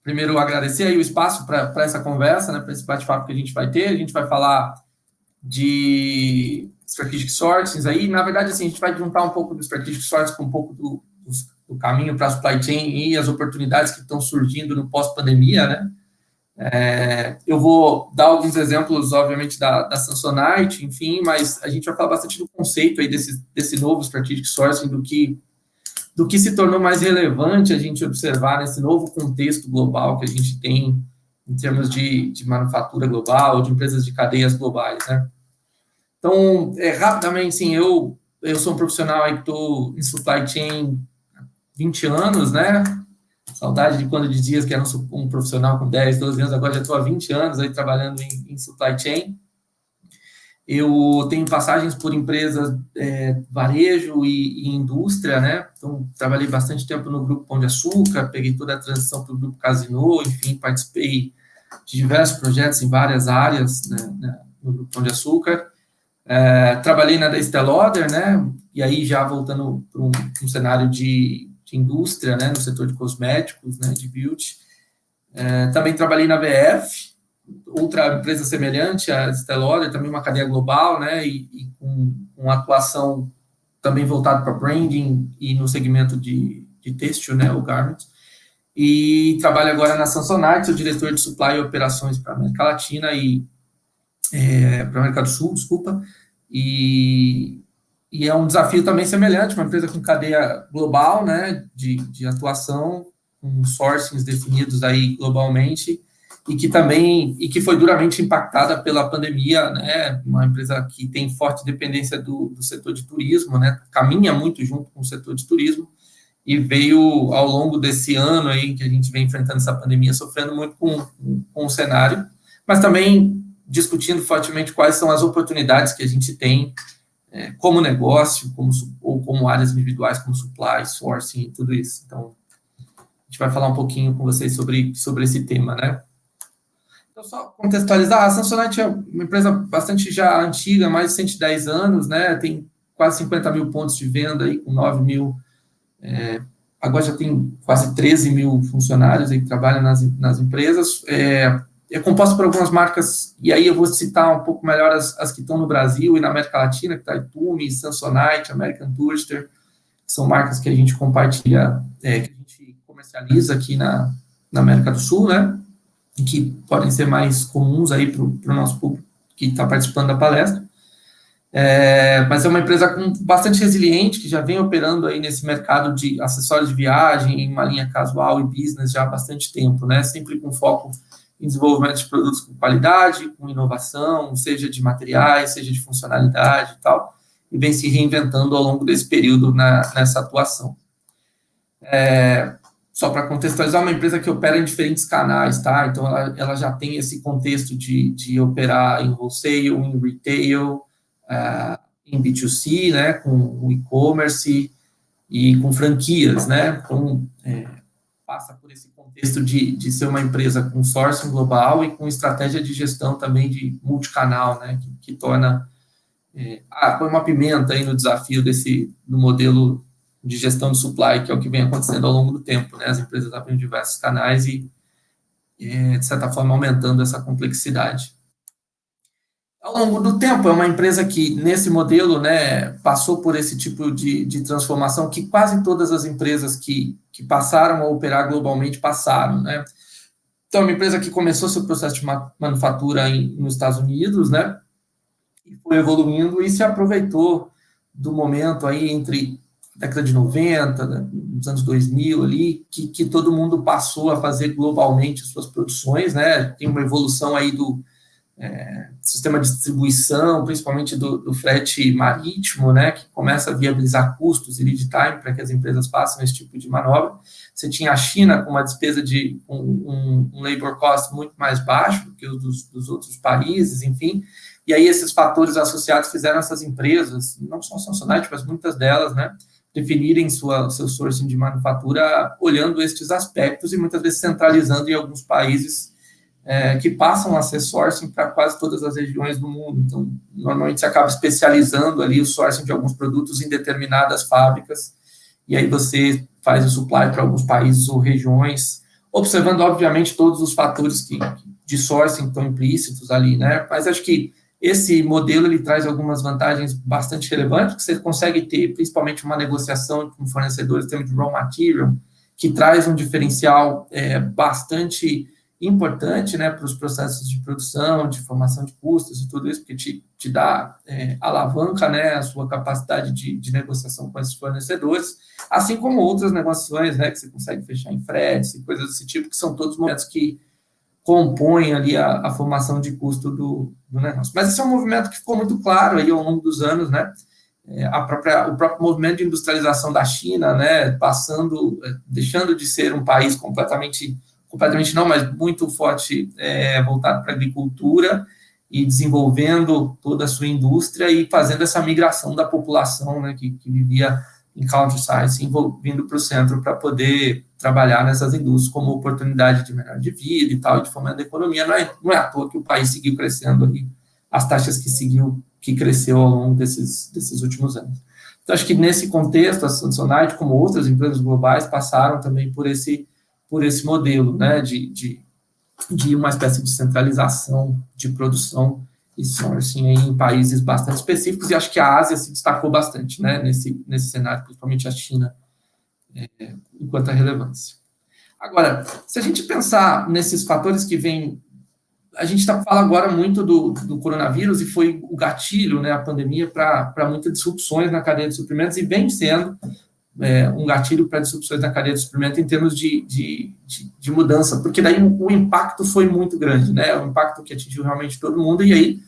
primeiro agradecer aí o espaço para essa conversa, né, para esse bate-papo que a gente vai ter. A gente vai falar de Strategic Sourcing aí. Na verdade, assim, a gente vai juntar um pouco do Strategic Sourcing com um pouco do caminho para a supply chain e as oportunidades que estão surgindo no pós-pandemia, né? Eu vou dar alguns exemplos, obviamente, da Samsonite, enfim, mas a gente vai falar bastante do conceito aí desse novo Strategic Sourcing, do que se tornou mais relevante a gente observar nesse novo contexto global que a gente tem em termos de manufatura global, de empresas de cadeias globais, né? Então, rapidamente, sim, eu sou um profissional aí que estou em supply chain há 20 anos, né? Saudade de quando dizias que era um profissional com 10, 12 anos, agora já estou há 20 anos aí trabalhando em supply chain. Eu tenho passagens por empresas varejo e indústria, né? Então, trabalhei bastante tempo no Grupo Pão de Açúcar, peguei toda a transição para o Grupo Casino, enfim, participei de diversos projetos em várias áreas, né, no Grupo Pão de Açúcar. Trabalhei na Estée Lauder, né? E aí já voltando para um cenário de indústria, né? No setor de cosméticos, né? De beauty. Também trabalhei na VF, outra empresa semelhante à Estée Lauder, também uma cadeia global, né? E com atuação também voltada para branding e no segmento de têxtil, né? O garment. E trabalho agora na Samsonite, sou diretor de supply e operações para a América Latina para a América do Sul, desculpa, e é um desafio também semelhante, uma empresa com cadeia global, né, de atuação, com sourcings definidos aí globalmente, e que foi duramente impactada pela pandemia, né, uma empresa que tem forte dependência do setor de turismo, né, caminha muito junto com o setor de turismo, e veio, ao longo desse ano aí, que a gente vem enfrentando essa pandemia, sofrendo muito com o cenário, mas também discutindo fortemente quais são as oportunidades que a gente tem como negócio, ou como áreas individuais, como supply, sourcing e tudo isso. Então, a gente vai falar um pouquinho com vocês sobre esse tema, né? Então, só contextualizar, a Samsonite é uma empresa bastante já antiga, mais de 110 anos, né? Tem quase 50 mil pontos de venda aí, com 9 mil... agora já tem quase 13 mil funcionários aí que trabalham nas empresas. É composto por algumas marcas, e aí eu vou citar um pouco melhor as que estão no Brasil e na América Latina, que está Itume, Samsonite, American Tourister, que são marcas que a gente compartilha, que a gente comercializa aqui na América do Sul, né? E que podem ser mais comuns aí para o nosso público que está participando da palestra. Mas é uma empresa bastante resiliente, que já vem operando aí nesse mercado de acessórios de viagem, em uma linha casual e business já há bastante tempo, né? Sempre com foco em desenvolvimento de produtos com qualidade, com inovação, seja de materiais, seja de funcionalidade e tal, e vem se reinventando ao longo desse período nessa atuação. Só para contextualizar, uma empresa que opera em diferentes canais, tá? Então, ela já tem esse contexto de operar em wholesale, em retail, em B2C, né, com o e-commerce e com franquias, né? Então, passa por esse contexto de ser uma empresa com sourcing global e com estratégia de gestão também de multicanal, né, que torna põe uma pimenta aí no desafio do modelo de gestão de supply, que é o que vem acontecendo ao longo do tempo, né, as empresas abrindo diversos canais e de certa forma, aumentando essa complexidade. Ao longo do tempo, é uma empresa que, nesse modelo, né, passou por esse tipo de transformação que quase todas as empresas que passaram a operar globalmente passaram, né? Então, é uma empresa que começou seu processo de manufatura nos Estados Unidos, né, e foi evoluindo e se aproveitou do momento aí entre a década de 90, né, nos anos 2000 ali, que todo mundo passou a fazer globalmente suas produções, né? Tem uma evolução aí do sistema de distribuição, principalmente do frete marítimo, né, que começa a viabilizar custos e lead time para que as empresas façam esse tipo de manobra. Você tinha a China com uma despesa de um labor cost muito mais baixo do que o dos outros países, enfim, e aí esses fatores associados fizeram essas empresas, não só a Samsonite, mas muitas delas, né, definirem seu sourcing de manufatura olhando estes aspectos e muitas vezes centralizando em alguns países que passam a ser sourcing para quase todas as regiões do mundo. Então, normalmente, você acaba especializando ali o sourcing de alguns produtos em determinadas fábricas, e aí você faz o supply para alguns países ou regiões, observando, obviamente, todos os fatores de sourcing que estão implícitos ali, né? Mas acho que esse modelo, ele traz algumas vantagens bastante relevantes, que você consegue ter, principalmente, uma negociação com fornecedores em termos de raw material, que traz um diferencial bastante importante, né, para os processos de produção, de formação de custos e tudo isso, porque te dá alavanca, né, a sua capacidade de negociação com esses fornecedores, assim como outras negociações, né, que você consegue fechar em fretes e coisas desse tipo, que são todos momentos que compõem ali a formação de custo do negócio. Mas esse é um movimento que ficou muito claro aí ao longo dos anos, né, o próprio movimento de industrialização da China, né, deixando de ser um país completamente não, mas muito forte, voltado para a agricultura e desenvolvendo toda a sua indústria e fazendo essa migração da população, né, que vivia em countryside, vindo para o centro para poder trabalhar nessas indústrias como oportunidade de melhor de vida e tal, de fomento da economia. Não é à toa que o país seguiu crescendo ali, as taxas que cresceu ao longo desses últimos anos. Então, acho que nesse contexto, a Samsonite, como outras empresas globais, passaram também por esse modelo, né, de uma espécie de centralização de produção e sourcing em países bastante específicos, e acho que a Ásia se destacou bastante, né, nesse cenário, principalmente a China, enquanto a relevância. Agora, se a gente pensar nesses fatores que vêm, a gente fala agora muito do coronavírus, e foi o gatilho, né, a pandemia, para muitas disrupções na cadeia de suprimentos, e vem sendo um gatilho para disrupções na cadeia de suprimento em termos de mudança, porque daí o impacto foi muito grande, né? O impacto que atingiu realmente todo mundo, e aí,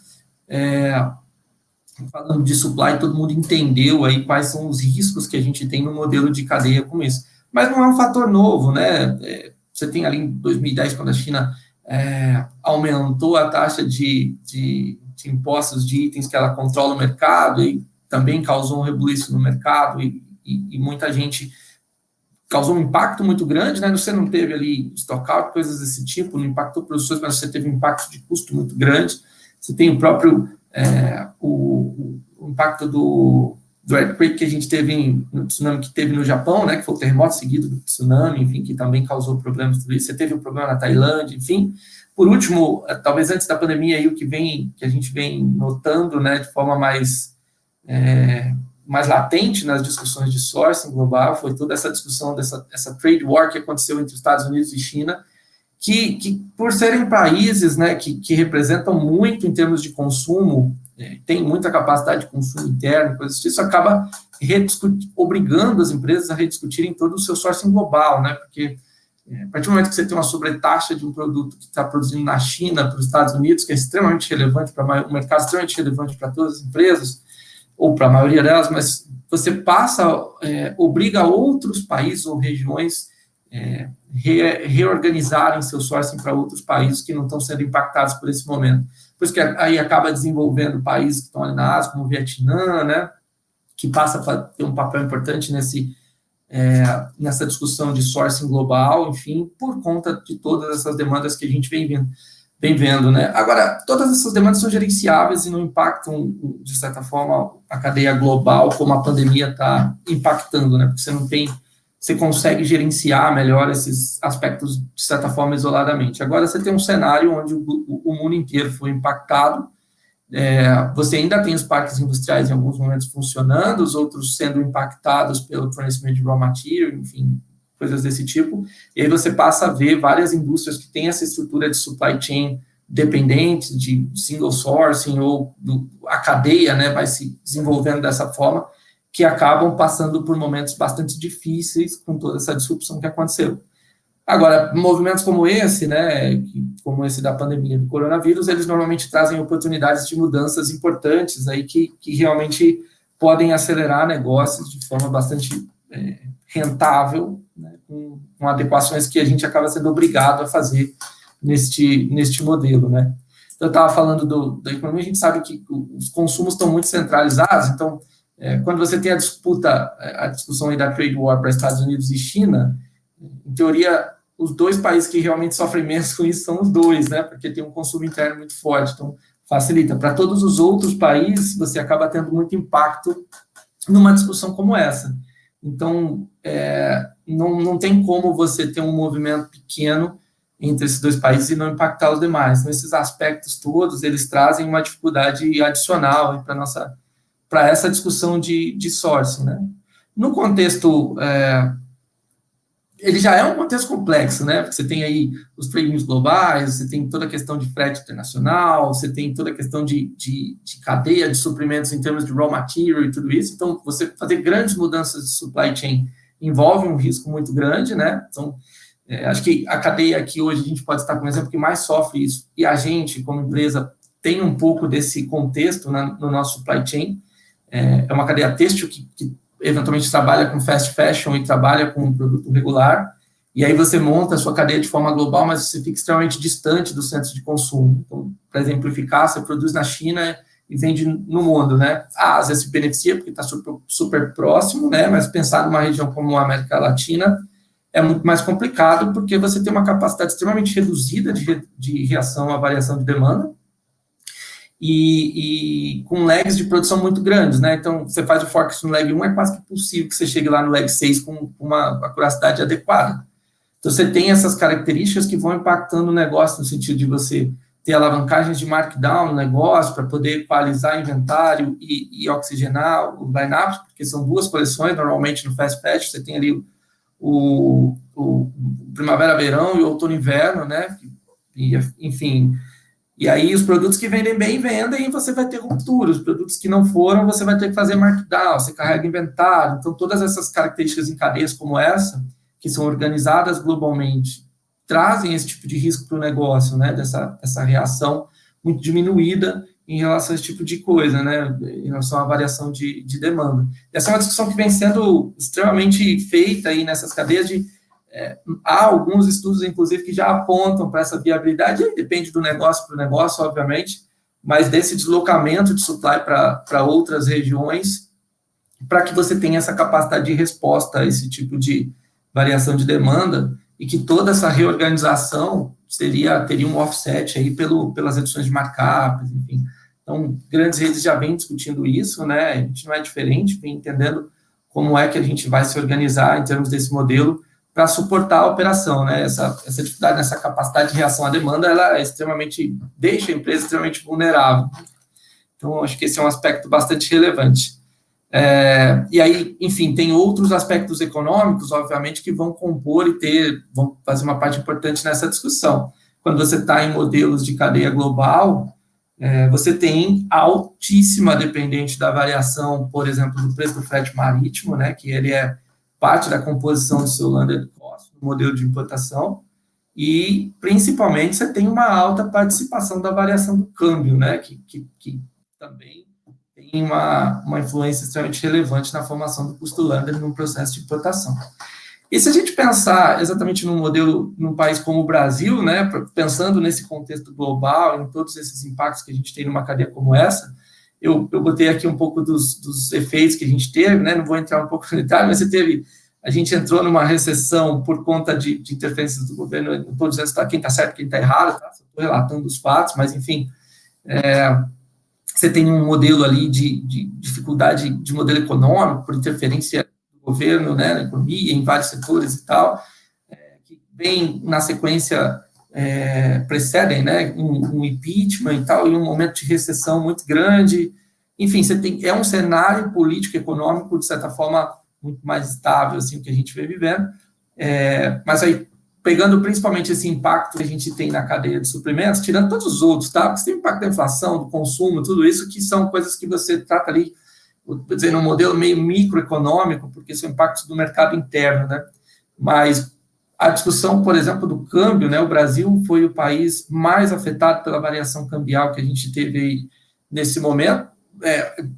falando de supply, todo mundo entendeu aí quais são os riscos que a gente tem no modelo de cadeia com isso. Mas não é um fator novo, né? Você tem ali em 2010, quando a China aumentou a taxa de impostos de itens que ela controla o mercado, e também causou um rebuliço no mercado, e muita gente causou um impacto muito grande, né? Você não teve ali estocar, coisas desse tipo, não impactou produções, mas você teve um impacto de custo muito grande. Você tem o próprio o impacto do earthquake que a gente teve no tsunami que teve no Japão, né? Que foi o terremoto seguido do tsunami, enfim, que também causou problemas tudo isso. Você teve o problema na Tailândia, enfim. Por último, talvez antes da pandemia aí, que a gente vem notando, né, de forma mais latente nas discussões de sourcing global, foi toda essa discussão essa trade war que aconteceu entre Estados Unidos e China, que por serem países, né, que representam muito em termos de consumo, tem muita capacidade de consumo interno, coisas isso acaba obrigando as empresas a rediscutirem todo o seu sourcing global, né, porque a partir do momento que você tem uma sobretaxa de um produto que está produzindo na China, para os Estados Unidos, que é extremamente relevante para um mercado extremamente relevante para todas as empresas, ou para a maioria delas, mas você obriga outros países ou regiões reorganizarem seu sourcing para outros países que não estão sendo impactados por esse momento. Por isso que aí acaba desenvolvendo países que estão ali na Ásia, como o Vietnã, né, que passa a ter um papel importante nessa discussão de sourcing global, enfim, por conta de todas essas demandas que a gente vem vendo, né? Agora, todas essas demandas são gerenciáveis e não impactam, de certa forma, a cadeia global, como a pandemia está impactando, né? Porque você consegue gerenciar melhor esses aspectos, de certa forma, isoladamente. Agora, você tem um cenário onde o mundo inteiro foi impactado, você ainda tem os parques industriais em alguns momentos funcionando, os outros sendo impactados pelo fornecimento de raw material, enfim, coisas desse tipo, e aí você passa a ver várias indústrias que têm essa estrutura de supply chain dependente, de single sourcing, ou a cadeia, né, vai se desenvolvendo dessa forma, que acabam passando por momentos bastante difíceis com toda essa disrupção que aconteceu. Agora, movimentos como esse, né, como esse da pandemia do coronavírus, eles normalmente trazem oportunidades de mudanças importantes aí que realmente podem acelerar negócios de forma bastante rentável, né, com adequações que a gente acaba sendo obrigado a fazer neste modelo, né. Então, eu estava falando da economia, a gente sabe que os consumos estão muito centralizados, então, quando você tem a discussão aí da trade war para Estados Unidos e China, em teoria, os dois países que realmente sofrem menos com isso são os dois, né? Porque tem um consumo interno muito forte, então facilita. Para todos os outros países, você acaba tendo muito impacto numa discussão como essa. Então, não tem como você ter um movimento pequeno entre esses dois países e não impactar os demais. Então, esses aspectos todos, eles trazem uma dificuldade adicional para essa discussão de sourcing, né? No contexto, ele já é um contexto complexo, né? Porque você tem aí os premiums globais, você tem toda a questão de frete internacional, você tem toda a questão de cadeia de suprimentos em termos de raw material e tudo isso. Então, você fazer grandes mudanças de supply chain envolve um risco muito grande, né? Então, acho que a cadeia aqui hoje a gente pode estar com um exemplo que mais sofre isso, e a gente, como empresa, tem um pouco desse contexto no nosso supply chain. É uma cadeia têxtil que eventualmente trabalha com fast fashion e trabalha com um produto regular, e aí você monta a sua cadeia de forma global, mas você fica extremamente distante dos centros de consumo. Então, para exemplificar, você produz na China e vende no mundo, né? A Ásia se beneficia porque está super próximo, né? Mas pensar numa região como a América Latina é muito mais complicado, porque você tem uma capacidade extremamente reduzida de reação à variação de demanda, e com lags de produção muito grandes, né? Então, você faz o forecast no lag 1, é quase que possível que você chegue lá no lag 6 com uma acuracidade adequada. Então, você tem essas características que vão impactando o negócio, no sentido de você ter alavancagens de markdown no negócio para poder equalizar inventário e oxigenar o line-up, porque são duas coleções, normalmente no fast fashion, você tem ali o primavera-verão e o outono-inverno, né? E, enfim, e aí os produtos que vendem bem, vendem, e você vai ter ruptura. Os produtos que não foram, você vai ter que fazer markdown, você carrega inventário. Então, todas essas características em cadeias como essa, que são organizadas globalmente, trazem esse tipo de risco para o negócio, né? Dessa reação muito diminuída em relação a esse tipo de coisa, né? Em relação à variação de demanda. Essa é uma discussão que vem sendo extremamente feita aí nessas cadeias há alguns estudos, inclusive, que já apontam para essa viabilidade, depende do negócio para o negócio, obviamente, mas desse deslocamento de supply para outras regiões, para que você tenha essa capacidade de resposta a esse tipo de variação de demanda, e que toda essa reorganização teria um offset aí pelas reduções de markups, enfim. Então, grandes redes já vêm discutindo isso, né? A gente não é diferente, vem entendendo como é que a gente vai se organizar em termos desse modelo para suportar a operação, né? Essa dificuldade nessa capacidade de reação à demanda, ela deixa a empresa extremamente vulnerável. Então, acho que esse é um aspecto bastante relevante. E aí, enfim, tem outros aspectos econômicos, obviamente, que vão compor vão fazer uma parte importante nessa discussão. Quando você está em modelos de cadeia global, você tem altíssima dependente da variação, por exemplo, do preço do frete marítimo, né, que ele é parte da composição do seu landed cost, do modelo de importação, e, principalmente, você tem uma alta participação da variação do câmbio, né, que também tem uma influência extremamente relevante na formação do custo landed no processo de importação. E se a gente pensar exatamente num modelo, num país como o Brasil, né, pensando nesse contexto global, em todos esses impactos que a gente tem numa cadeia como essa, eu botei aqui um pouco dos efeitos que a gente teve, né, não vou entrar um pouco no detalhe, mas a gente entrou numa recessão por conta de interferências do governo. Não estou dizendo quem está certo, quem está errado, tá? Estou relatando os fatos, mas, enfim, você tem um modelo ali de dificuldade de modelo econômico, por interferência do governo, né, na economia, em vários setores e tal, que vem na sequência, precedem, né, um impeachment e tal, e um momento de recessão muito grande. Enfim, é um cenário político e econômico, de certa forma, muito mais estável, assim, o que a gente vem vivendo. Mas aí, pegando principalmente esse impacto que a gente tem na cadeia de suprimentos, tirando todos os outros, tá? Porque você tem o impacto da inflação, do consumo, tudo isso, que são coisas que você trata ali, vou dizer, num modelo meio microeconômico, porque são impactos do mercado interno, né? Mas a discussão, por exemplo, do câmbio, né? O Brasil foi o país mais afetado pela variação cambial que a gente teve aí nesse momento.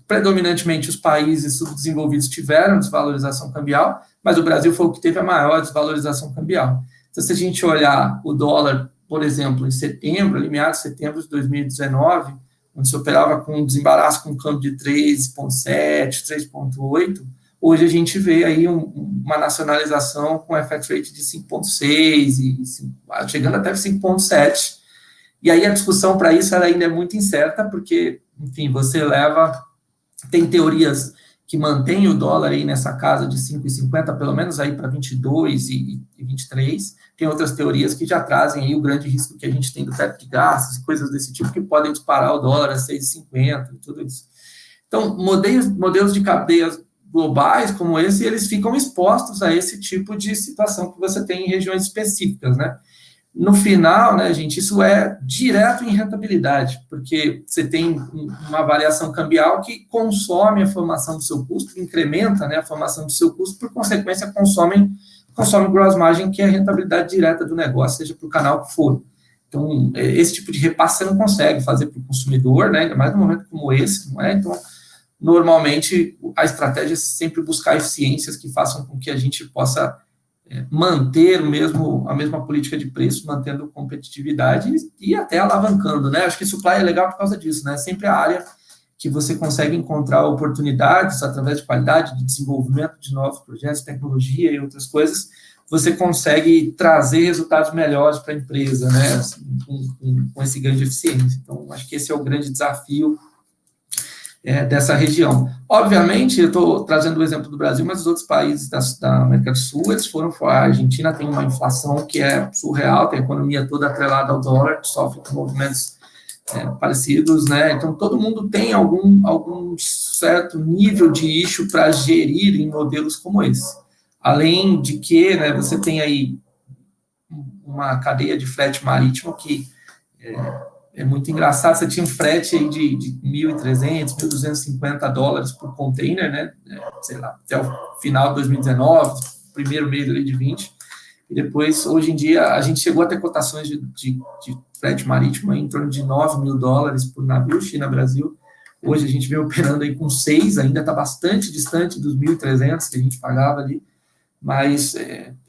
Predominantemente os países subdesenvolvidos tiveram desvalorização cambial, mas o Brasil foi o que teve a maior desvalorização cambial. Então, se a gente olhar o dólar, por exemplo, em setembro, ali, meados de setembro de 2019, onde se operava com um desembaraço com um câmbio de 3,7, 3,8, hoje a gente vê aí uma nacionalização com FX rate de 5,6, chegando até 5,7. E aí a discussão para isso ela ainda é muito incerta, porque, enfim, tem teorias que mantém o dólar aí nessa casa de 5,50, pelo menos aí para 22 e 23. Tem outras teorias que já trazem aí o grande risco que a gente tem do teto de gastos, coisas desse tipo, que podem disparar o dólar a 6,50 e tudo isso. Então, modelos de cadeias globais como esse, eles ficam expostos a esse tipo de situação que você tem em regiões específicas, né? No final, né, gente, isso é direto em rentabilidade, porque você tem uma variação cambial que consome a formação do seu custo, incrementa, né, a formação do seu custo, por consequência, consome gross margin, que é a rentabilidade direta do negócio, seja para o canal que for. Então, esse tipo de repasse você não consegue fazer para o consumidor, né, ainda mais num momento como esse, não é? Então, normalmente, a estratégia é sempre buscar eficiências que façam com que a gente possa manter a mesma política de preço, mantendo competitividade e até alavancando, né? Acho que supply é legal por causa disso, né? Sempre a área que você consegue encontrar oportunidades através de qualidade, de desenvolvimento de novos projetos, tecnologia e outras coisas, você consegue trazer resultados melhores para a empresa, né? Assim, com esse ganho de eficiência. Então, acho que esse é o grande desafio dessa região. Obviamente, eu estou trazendo o exemplo do Brasil, mas os outros países da América do Sul, eles foram fora. A Argentina tem uma inflação que é surreal, tem a economia toda atrelada ao dólar, sofre com movimentos parecidos, né? Então, todo mundo tem algum certo nível de issue para gerir em modelos como esse. Além de que, né, você tem aí uma cadeia de frete marítimo que é muito engraçado, você tinha um frete aí de 1.300, 1.250 dólares por container, né? Sei lá, até o final de 2019, primeiro mês ali de 20. E depois, hoje em dia, a gente chegou a ter cotações de frete marítimo em torno de 9 mil dólares por navio, China-Brasil. Hoje a gente vem operando aí com 6, ainda está bastante distante dos 1.300 que a gente pagava ali, mas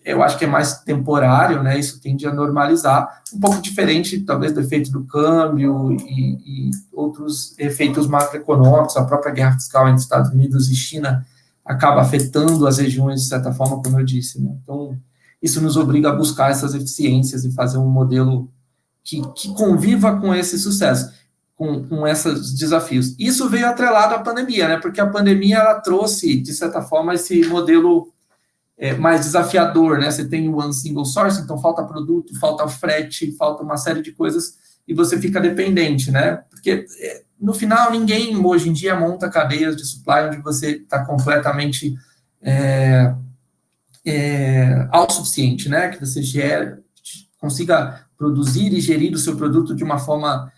eu acho que é mais temporário, né? Isso tende a normalizar, um pouco diferente, talvez, do efeito do câmbio e outros efeitos macroeconômicos. A própria guerra fiscal entre Estados Unidos e China acaba afetando as regiões, de certa forma, como eu disse, né? Então, isso nos obriga a buscar essas eficiências e fazer um modelo que conviva com esse sucesso, com esses desafios. Isso veio atrelado à pandemia, né? Porque a pandemia, ela trouxe, de certa forma, esse modelo mais desafiador, né? Você tem o one single source, então falta produto, falta frete, falta uma série de coisas e você fica dependente, né? Porque no final ninguém hoje em dia monta cadeias de supply onde você está completamente autossuficiente, né? Que você consiga produzir e gerir o seu produto de uma forma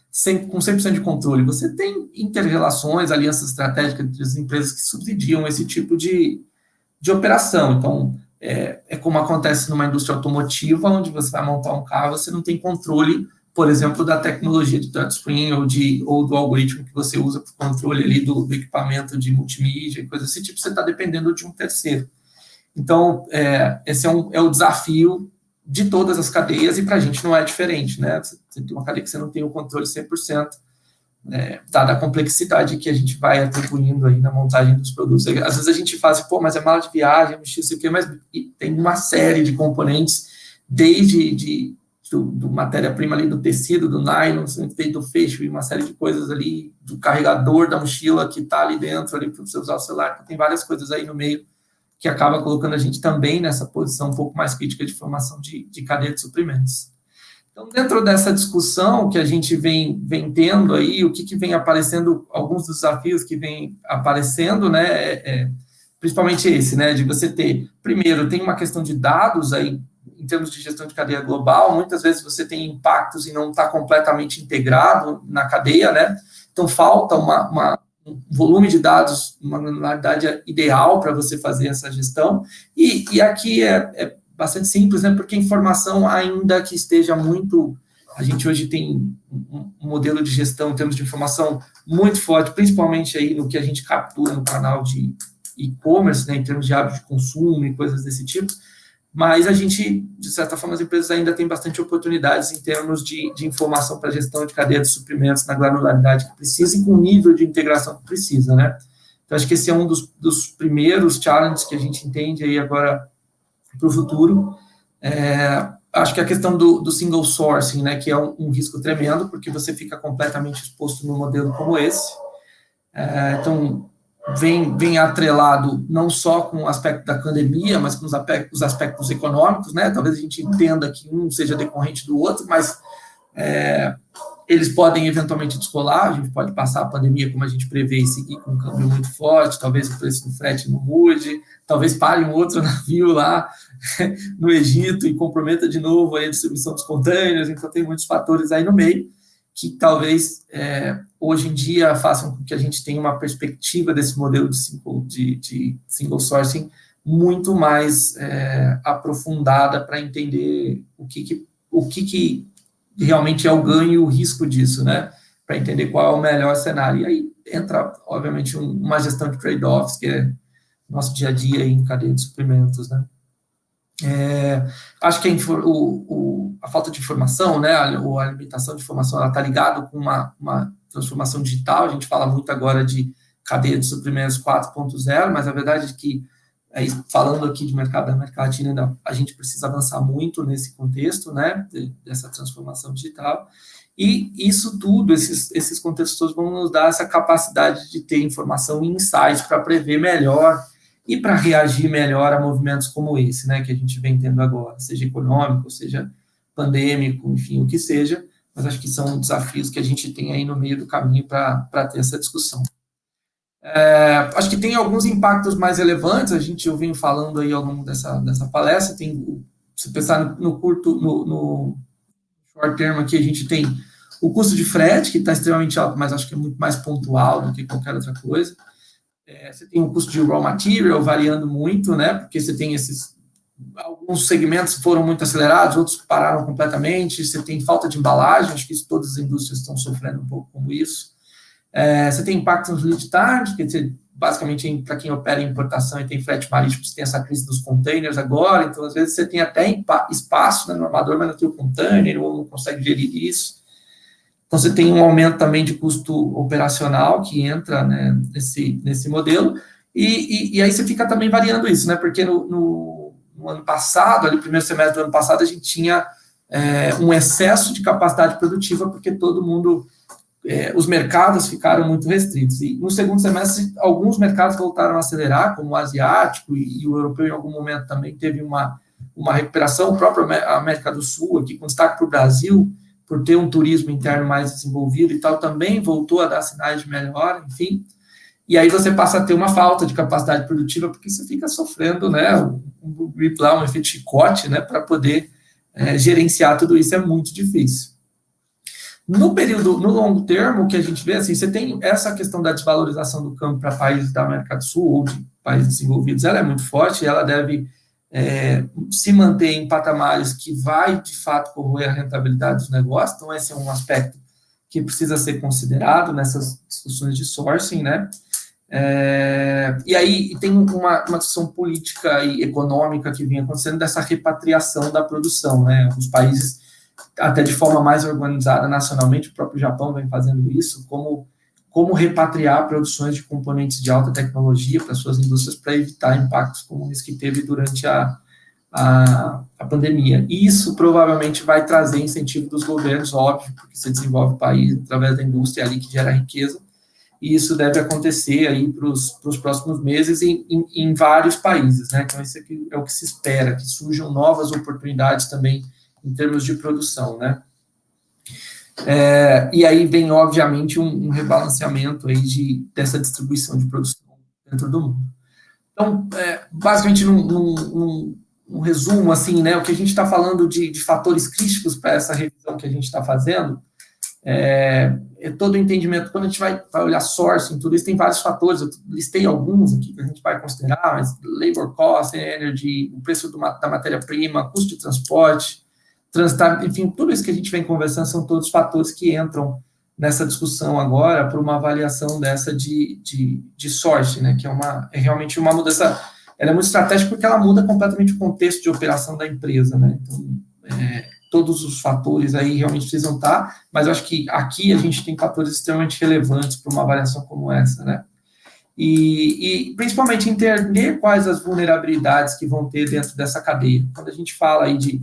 com 100% de controle. Você tem inter-relações, alianças estratégicas entre as empresas que subsidiam esse tipo de operação. Então, como acontece numa indústria automotiva, onde você vai montar um carro, você não tem controle, por exemplo, da tecnologia de touchscreen ou do algoritmo que você usa para o controle ali do equipamento de multimídia e coisa desse tipo, você está dependendo de um terceiro. Então, esse é o desafio de todas as cadeias, e para a gente não é diferente, né? Você tem uma cadeia que você não tem o controle 100%, dada a complexidade que a gente vai atribuindo aí na montagem dos produtos. Às vezes a gente fala assim, mas é mala de viagem, mas tem uma série de componentes, desde do matéria-prima ali, do tecido, do nylon, do fecho, e uma série de coisas ali, do carregador da mochila que está ali dentro, ali para você usar o celular, tem várias coisas aí no meio que acaba colocando a gente também nessa posição um pouco mais crítica de formação de cadeia de suprimentos. Então, dentro dessa discussão que a gente vem tendo aí, o que vem aparecendo, alguns dos desafios que vem aparecendo, né, principalmente esse, né, de você ter, primeiro, tem uma questão de dados aí, em termos de gestão de cadeia global, muitas vezes você tem impactos e não está completamente integrado na cadeia, né, então falta um volume de dados, uma granularidade ideal para você fazer essa gestão, e aqui é bastante simples, né? Porque a informação, ainda que esteja muito... A gente hoje tem um modelo de gestão em termos de informação muito forte, principalmente aí no que a gente captura no canal de e-commerce, né? Em termos de hábito de consumo e coisas desse tipo, mas a gente, de certa forma, as empresas ainda têm bastante oportunidades em termos de informação para gestão de cadeia de suprimentos na granularidade que precisa e com o nível de integração que precisa, né? Então, acho que esse é um dos primeiros challenges que a gente entende aí agora para o futuro. Acho que a questão do single sourcing, né, que é um risco tremendo, porque você fica completamente exposto num modelo como esse. Então, vem atrelado não só com o aspecto da pandemia, mas com os aspectos econômicos, né? Talvez a gente entenda que um seja decorrente do outro, mas eles podem eventualmente descolar, a gente pode passar a pandemia como a gente prevê e seguir com um câmbio muito forte, talvez o preço do frete não mude, talvez pare um outro navio lá no Egito e comprometa de novo a distribuição dos containers, então tem muitos fatores aí no meio que talvez hoje em dia façam com que a gente tenha uma perspectiva desse modelo de single sourcing muito mais aprofundada para entender o que realmente é o ganho e o risco disso, né? Para entender qual é o melhor cenário. E aí entra, obviamente, uma gestão de trade-offs, que é nosso dia a dia em cadeia de suprimentos, né? Acho que a falta de informação, né, a limitação de informação, ela está ligada com uma transformação digital. A gente fala muito agora de cadeia de suprimentos 4.0, mas a verdade é que, falando aqui de mercado da América Latina, a gente precisa avançar muito nesse contexto, né, dessa transformação digital, e isso tudo, esses contextos todos vão nos dar essa capacidade de ter informação e insights para prever melhor e para reagir melhor a movimentos como esse, né, que a gente vem tendo agora, seja econômico, seja pandêmico, enfim, o que seja, mas acho que são desafios que a gente tem aí no meio do caminho para ter essa discussão. Acho que tem alguns impactos mais relevantes, a gente eu venho falando aí ao longo dessa palestra, se pensar no curto, no short term aqui, a gente tem o custo de frete, que está extremamente alto, mas acho que é muito mais pontual do que qualquer outra coisa. Você tem o custo de raw material variando muito, né, porque você tem alguns segmentos foram muito acelerados, outros pararam completamente, você tem falta de embalagem, acho que todas as indústrias estão sofrendo um pouco com isso. Você tem impacto nos lead times, que basicamente, para quem opera em importação e tem frete marítimo, você tem essa crise dos containers agora, então, às vezes, você tem até espaço, né, no armador, mas não tem o container, ou não consegue gerir isso. Então, você tem um aumento também de custo operacional que entra, né, nesse modelo, e aí você fica também variando isso, né, porque no ano passado, ali, primeiro semestre do ano passado, a gente tinha um excesso de capacidade produtiva, porque todo mundo, os mercados ficaram muito restritos, e no segundo semestre, alguns mercados voltaram a acelerar, como o asiático e o europeu, em algum momento também teve uma recuperação, o próprio América do Sul, aqui com destaque para o Brasil, por ter um turismo interno mais desenvolvido e tal, também voltou a dar sinais de melhora, enfim, e aí você passa a ter uma falta de capacidade produtiva, porque você fica sofrendo, né, um efeito chicote, né, para poder gerenciar tudo isso, é muito difícil. No longo termo, o que a gente vê, assim, você tem essa questão da desvalorização do câmbio para países da América do Sul ou de países desenvolvidos, ela é muito forte, ela deve se manter em patamares que vai, de fato, corroer a rentabilidade dos negócios, então esse é um aspecto que precisa ser considerado nessas discussões de sourcing, né? E aí tem uma discussão política e econômica que vem acontecendo dessa repatriação da produção, né? Os países, até de forma mais organizada nacionalmente, o próprio Japão vem fazendo isso, como repatriar produções de componentes de alta tecnologia para suas indústrias para evitar impactos como esse que teve durante a pandemia. Isso provavelmente vai trazer incentivo dos governos, óbvio, porque você desenvolve o país através da indústria ali que gera riqueza, e isso deve acontecer aí para os próximos meses em vários países, né? Então, isso aqui é o que se espera, que surjam novas oportunidades também em termos de produção, né? E aí vem, obviamente, um rebalanceamento aí dessa distribuição de produção dentro do mundo. Então, basicamente, num resumo, assim, né, o que a gente está falando de fatores críticos para essa revisão que a gente está fazendo, todo o entendimento, quando a gente vai olhar sourcing, tudo isso, tem vários fatores, eu listei alguns aqui que a gente vai considerar, mas labor cost, energy, o preço da matéria-prima, custo de transporte, transitar, enfim, tudo isso que a gente vem conversando são todos fatores que entram nessa discussão agora para uma avaliação dessa de sourcing, né, que é realmente uma mudança, ela é muito estratégica porque ela muda completamente o contexto de operação da empresa, né, então, todos os fatores aí realmente precisam estar, mas eu acho que aqui a gente tem fatores extremamente relevantes para uma avaliação como essa, né, e principalmente entender quais as vulnerabilidades que vão ter dentro dessa cadeia. Quando a gente fala aí de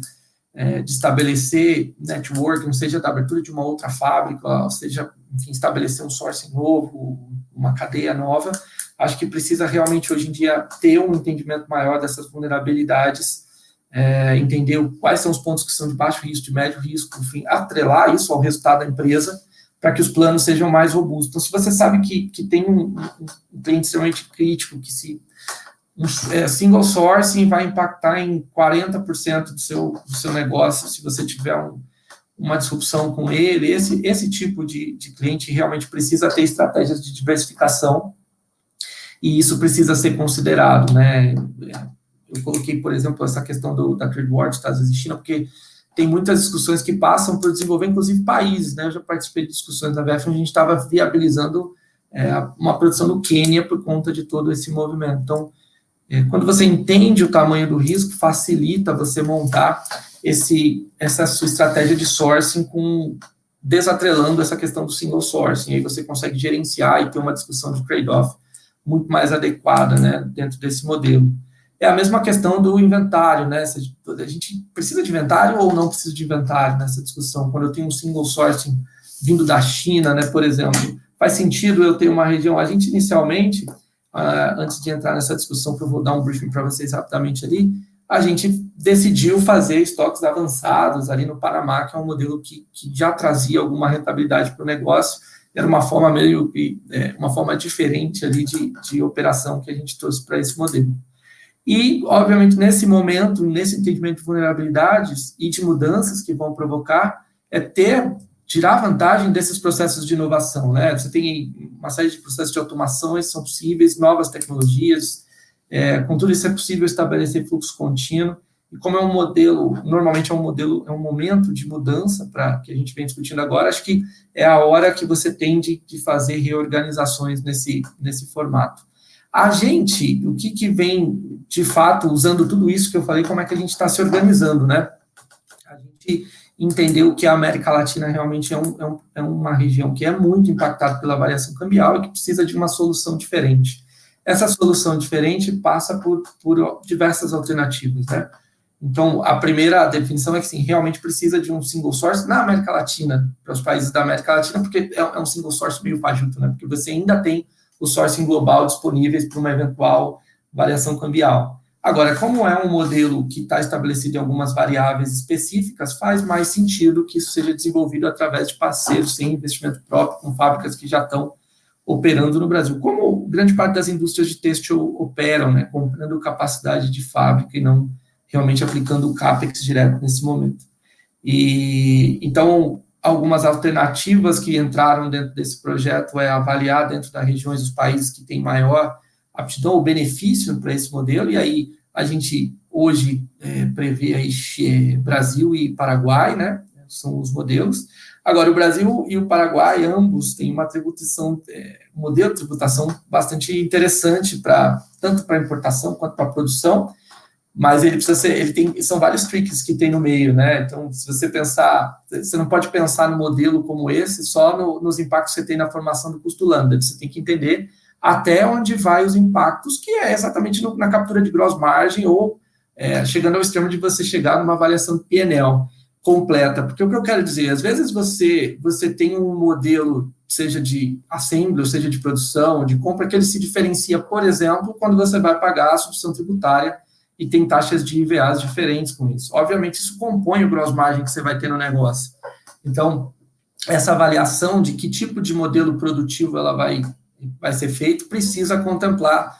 estabelecer networking, seja da abertura de uma outra fábrica, seja, enfim, estabelecer um sourcing novo, uma cadeia nova, acho que precisa realmente, hoje em dia, ter um entendimento maior dessas vulnerabilidades, entender quais são os pontos que são de baixo risco, de médio risco, enfim, atrelar isso ao resultado da empresa, para que os planos sejam mais robustos. Então, se você sabe que tem um cliente extremamente crítico, que single sourcing vai impactar em 40% do seu negócio, se você tiver uma disrupção com ele, esse tipo de cliente realmente precisa ter estratégias de diversificação, e isso precisa ser considerado, né? Eu coloquei, por exemplo, essa questão da trade war dos Estados Unidos e China, porque tem muitas discussões que passam por desenvolver, inclusive, países, né? Eu já participei de discussões da VF, onde a gente estava viabilizando uma produção no Quênia por conta de todo esse movimento. Então, quando você entende o tamanho do risco, facilita você montar essa sua estratégia de sourcing desatrelando essa questão do single sourcing. Aí você consegue gerenciar e ter uma discussão de trade-off muito mais adequada, né, dentro desse modelo. É a mesma questão do inventário, né? A gente precisa de inventário ou não precisa de inventário nessa discussão? Quando eu tenho um single sourcing vindo da China, né, por exemplo, faz sentido eu ter uma região... A gente, inicialmente, antes de entrar nessa discussão, que eu vou dar um briefing para vocês rapidamente ali, a gente decidiu fazer estoques avançados ali no Panamá, que é um modelo que já trazia alguma rentabilidade para o negócio. Era uma forma uma forma diferente ali de operação que a gente trouxe para esse modelo. E, obviamente, nesse momento, nesse entendimento de vulnerabilidades e de mudanças que vão provocar, tirar vantagem desses processos de inovação, né? Você tem uma série de processos de automação, esses são possíveis, novas tecnologias, com tudo isso é possível estabelecer fluxo contínuo, e como é um modelo, normalmente é um momento de mudança, que a gente vem discutindo agora, acho que é a hora que você tem de fazer reorganizações nesse formato. A gente, o que vem, de fato, usando tudo isso que eu falei, como é que a gente está se organizando, né? A gente entendeu que a América Latina realmente é uma região que é muito impactada pela variação cambial e que precisa de uma solução diferente. Essa solução diferente passa por diversas alternativas, né? Então, a primeira definição é que, sim, realmente precisa de um single source na América Latina, para os países da América Latina, porque é um single source meio fajuto, né? Porque você ainda tem o sourcing global disponíveis para uma eventual variação cambial. Agora, como é um modelo que está estabelecido em algumas variáveis específicas, faz mais sentido que isso seja desenvolvido através de parceiros sem investimento próprio, com fábricas que já estão operando no Brasil. Como grande parte das indústrias de têxtil operam, né, comprando capacidade de fábrica e não realmente aplicando o CAPEX direto nesse momento. Então, algumas alternativas que entraram dentro desse projeto é avaliar dentro das regiões os países que têm maior aptidão ou benefício para esse modelo, e aí a gente hoje prevê aí Brasil e Paraguai, né, são os modelos. Agora, o Brasil e o Paraguai, ambos têm uma tributação, um modelo de tributação bastante interessante, tanto para importação quanto para produção, mas ele precisa ser, são vários tricks que tem no meio, né? Então, se você pensar, você não pode pensar no modelo como esse só nos impactos que você tem na formação do custo lambda, você tem que entender até onde vai os impactos, que é exatamente na captura de gross margin, ou chegando ao extremo de você chegar numa avaliação de P&L completa, porque o que eu quero dizer, às vezes você tem um modelo, seja de assembly, ou seja de produção, de compra, que ele se diferencia, por exemplo, quando você vai pagar a substituição tributária e tem taxas de IVAs diferentes com isso. Obviamente, isso compõe o gross margin que você vai ter no negócio. Então, essa avaliação de que tipo de modelo produtivo ela vai ser feito precisa contemplar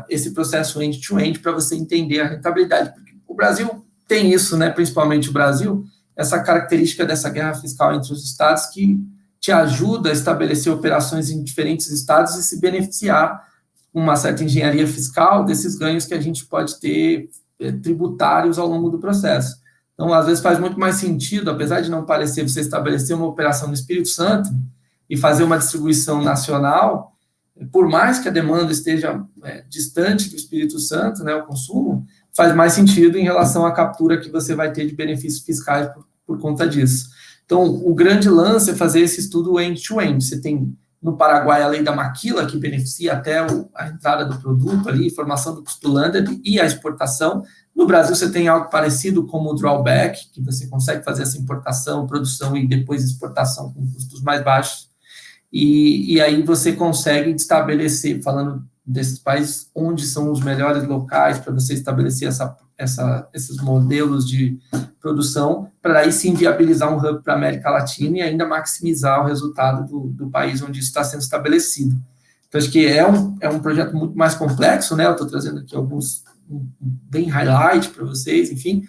esse processo end-to-end para você entender a rentabilidade. Porque o Brasil tem isso, né, principalmente o Brasil, essa característica dessa guerra fiscal entre os estados que te ajuda a estabelecer operações em diferentes estados e se beneficiar uma certa engenharia fiscal desses ganhos que a gente pode ter tributários ao longo do processo. Então, às vezes faz muito mais sentido, apesar de não parecer, você estabelecer uma operação no Espírito Santo e fazer uma distribuição nacional, por mais que a demanda esteja distante do Espírito Santo, né, o consumo, faz mais sentido em relação à captura que você vai ter de benefícios fiscais por conta disso. Então, o grande lance é fazer esse estudo end-to-end. Você tem no Paraguai a lei da maquila, que beneficia até a entrada do produto ali, formação do custo landed e a exportação. No Brasil você tem algo parecido como o drawback, que você consegue fazer essa importação, produção e depois exportação com custos mais baixos. e aí você consegue estabelecer, falando desses países, onde são os melhores locais para você estabelecer esses modelos de produção, para aí sim viabilizar um hub para a América Latina e ainda maximizar o resultado do país onde isso está sendo estabelecido. Então, acho que é um projeto muito mais complexo, né? Eu estou trazendo aqui alguns bem highlight para vocês, enfim,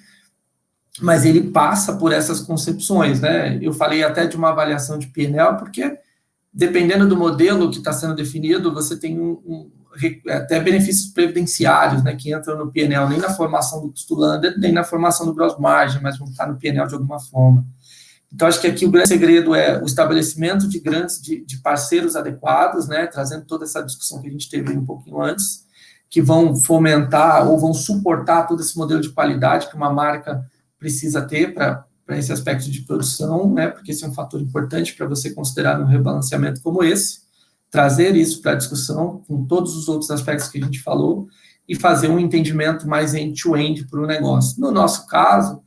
mas ele passa por essas concepções, né? Eu falei até de uma avaliação de P&L, porque dependendo do modelo que está sendo definido, você tem até benefícios previdenciários, né, que entram no P&L, nem na formação do custo lambda, nem na formação do gross margin, mas vão estar no P&L de alguma forma. Então, acho que aqui o grande segredo é o estabelecimento de parceiros adequados, né, trazendo toda essa discussão que a gente teve um pouquinho antes, que vão fomentar ou vão suportar todo esse modelo de qualidade que uma marca precisa ter para esse aspecto de produção, né, porque esse é um fator importante para você considerar um rebalanceamento como esse, trazer isso para a discussão com todos os outros aspectos que a gente falou e fazer um entendimento mais end-to-end para o negócio. No nosso caso,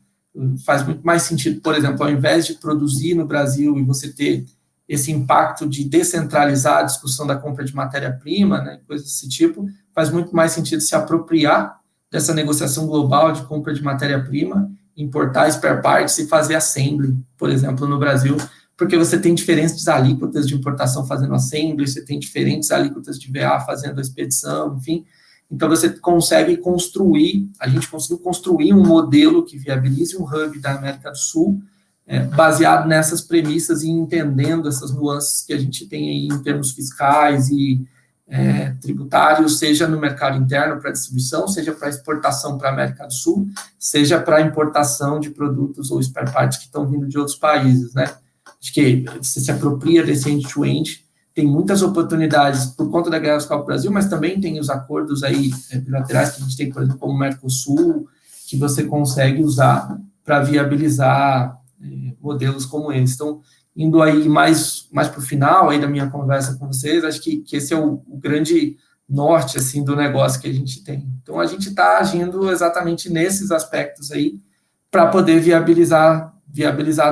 faz muito mais sentido, por exemplo, ao invés de produzir no Brasil e você ter esse impacto de descentralizar a discussão da compra de matéria-prima, né, coisas desse tipo, faz muito mais sentido se apropriar dessa negociação global de compra de matéria-prima, importar spare parts e fazer assembly, por exemplo, no Brasil, porque você tem diferentes alíquotas de importação fazendo assembly, você tem diferentes alíquotas de VA fazendo a expedição, enfim. Então, você consegue construir, a gente conseguiu construir um modelo que viabilize um hub da América do Sul, baseado nessas premissas e entendendo essas nuances que a gente tem aí em termos fiscais e tributários, seja no mercado interno para distribuição, seja para exportação para a América do Sul, seja para importação de produtos ou spare parts que estão vindo de outros países, né? Acho que você se apropria desse end-to-end, tem muitas oportunidades por conta da Guerra Fiscal Brasil, mas também tem os acordos aí bilaterais que a gente tem, por exemplo, como o Mercosul, que você consegue usar para viabilizar modelos como esse. Então, indo aí mais para o final aí da minha conversa com vocês, acho que esse é o grande norte, assim, do negócio que a gente tem. Então, a gente está agindo exatamente nesses aspectos aí para poder viabilizar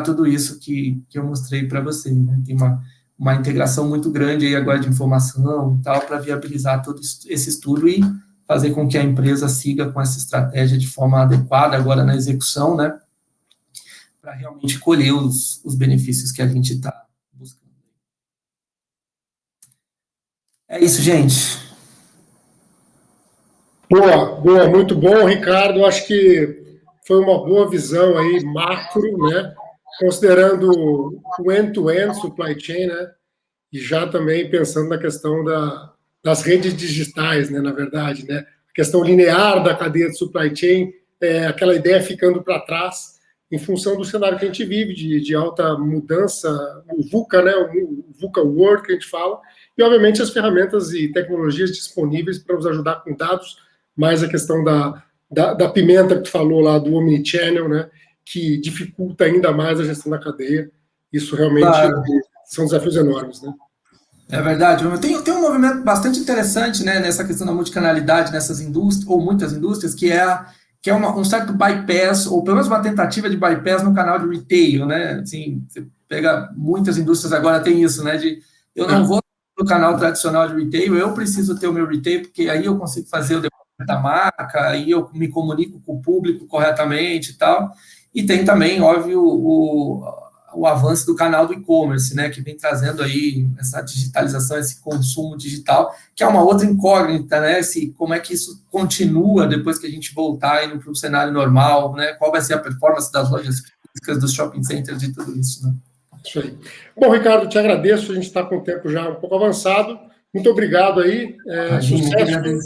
tudo isso que eu mostrei para vocês, né? Tem uma integração muito grande aí agora de informação e tal, para viabilizar todo esse estudo e fazer com que a empresa siga com essa estratégia de forma adequada agora na execução, né? Para realmente colher os benefícios que a gente está buscando. É isso, gente. Boa, muito bom, Ricardo. Acho que foi uma boa visão aí, macro, né? Considerando o end-to-end supply chain, né? E já também pensando na questão das redes digitais, né? Na verdade, né? A questão linear da cadeia de supply chain, aquela ideia ficando para trás, em função do cenário que a gente vive, de alta mudança, o VUCA, né? O VUCA World que a gente fala, e obviamente as ferramentas e tecnologias disponíveis para nos ajudar com dados, mais a questão da pimenta que tu falou lá, do Omnichannel, né? Que dificulta ainda mais a gestão da cadeia. Isso realmente são desafios enormes, né? É verdade. Tem um movimento bastante interessante, né, nessa questão da multicanalidade nessas indústrias, ou muitas indústrias, que é um certo bypass, ou pelo menos uma tentativa de bypass no canal de retail, né? Assim, você pega muitas indústrias agora tem isso, né? Eu não vou no canal tradicional de retail, eu preciso ter o meu retail, porque aí eu consigo fazer o departamento da marca, aí eu me comunico com o público corretamente e tal. E tem também, óbvio, o avanço do canal do e-commerce, né, que vem trazendo aí essa digitalização, esse consumo digital, que é uma outra incógnita, né, como é que isso continua depois que a gente voltar para o cenário normal, né, qual vai ser a performance das lojas físicas, dos shopping centers e tudo isso, né. Isso aí. Bom, Ricardo, te agradeço, a gente está com o tempo já um pouco avançado, muito obrigado aí, sucesso.